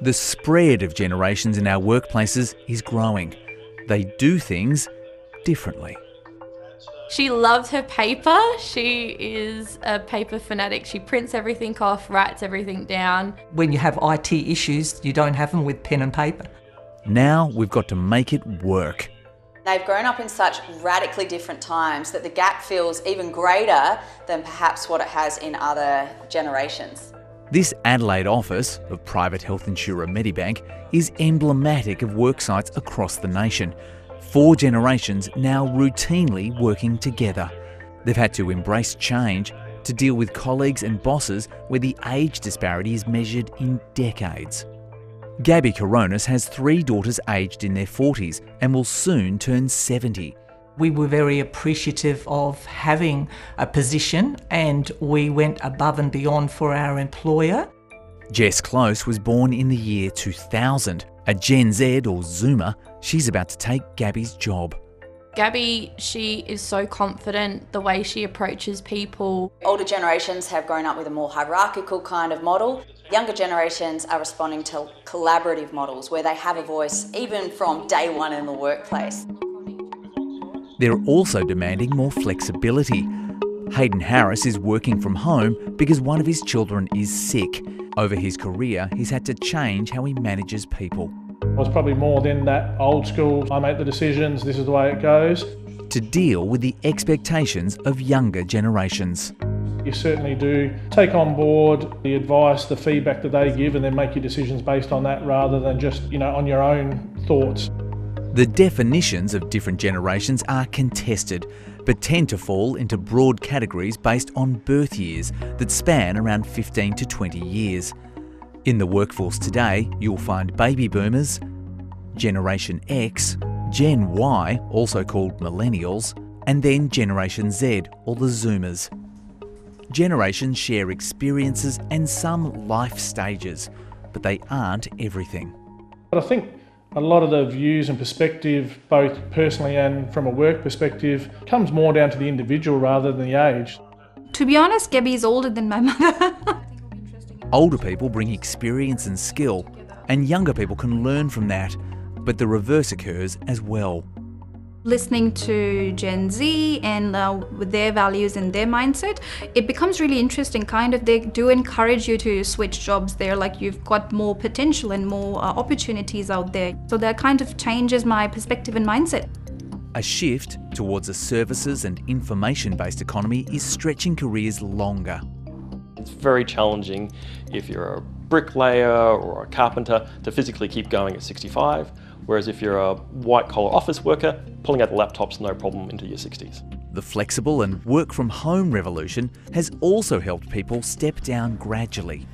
The spread of generations in our workplaces is growing. They do things differently. She loves her paper. She is a paper fanatic. She prints everything off, writes everything down. When you have IT issues, you don't have them with pen and paper. Now we've got to make it work. They've grown up in such radically different times that the gap feels even greater than perhaps what it has in other generations. This Adelaide office of private health insurer Medibank is emblematic of worksites across the nation. 4 generations now routinely working together. They've had to embrace change to deal with colleagues and bosses where the age disparity is measured in decades. Gabby Coronis has 3 daughters aged in their 40s and will soon turn 70. We were very appreciative of having a position, and we went above and beyond for our employer. Jess Close was born in the year 2000. A Gen Z or Zoomer, she's about to take Gabby's job. Gabby, she is so confident, the way she approaches people. Older generations have grown up with a more hierarchical kind of model. Younger generations are responding to collaborative models where they have a voice even from day one in the workplace. They're also demanding more flexibility. Hayden Harris is working from home because one of his children is sick. Over his career, he's had to change how he manages people. I was probably more than that old school, I make the decisions, this is the way it goes. To deal with the expectations of younger generations. You certainly do take on board the advice, the feedback that they give, and then make your decisions based on that rather than just, on your own thoughts. The definitions of different generations are contested, but tend to fall into broad categories based on birth years that span around 15 to 20 years. In the workforce today, you'll find baby boomers, Generation X, Gen Y, also called millennials, and then Generation Z, or the Zoomers. Generations share experiences and some life stages, but they aren't everything. But I think a lot of the views and perspective, both personally and from a work perspective, comes more down to the individual rather than the age. To be honest, Gabby is older than my mother. Older people bring experience and skill, and younger people can learn from that, but the reverse occurs as well. Listening to Gen Z and with their values and their mindset, it becomes really interesting. They do encourage you to switch jobs. They're like, you've got more potential and more opportunities out there. So that kind of changes my perspective and mindset. A shift towards a services and information-based economy is stretching careers longer. It's very challenging if you're a bricklayer or a carpenter to physically keep going at 65, whereas if you're a white-collar office worker, pulling out the laptop's no problem into your 60s. The flexible and work-from-home revolution has also helped people step down gradually.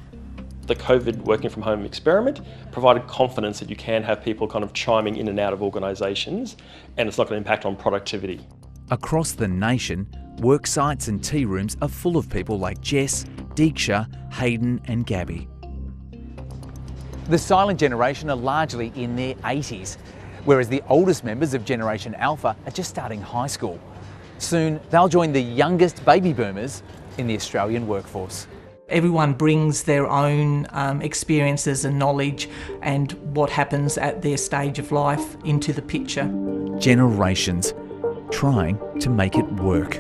The COVID working from home experiment provided confidence that you can have people kind of chiming in and out of organisations, and it's not going to impact on productivity. Across the nation, work sites and tea rooms are full of people like Jess, Deeksha, Hayden and Gabby. The silent generation are largely in their 80s, whereas the oldest members of Generation Alpha are just starting high school. Soon, they'll join the youngest baby boomers in the Australian workforce. Everyone brings their own experiences and knowledge and what happens at their stage of life into the picture. Generations trying to make it work.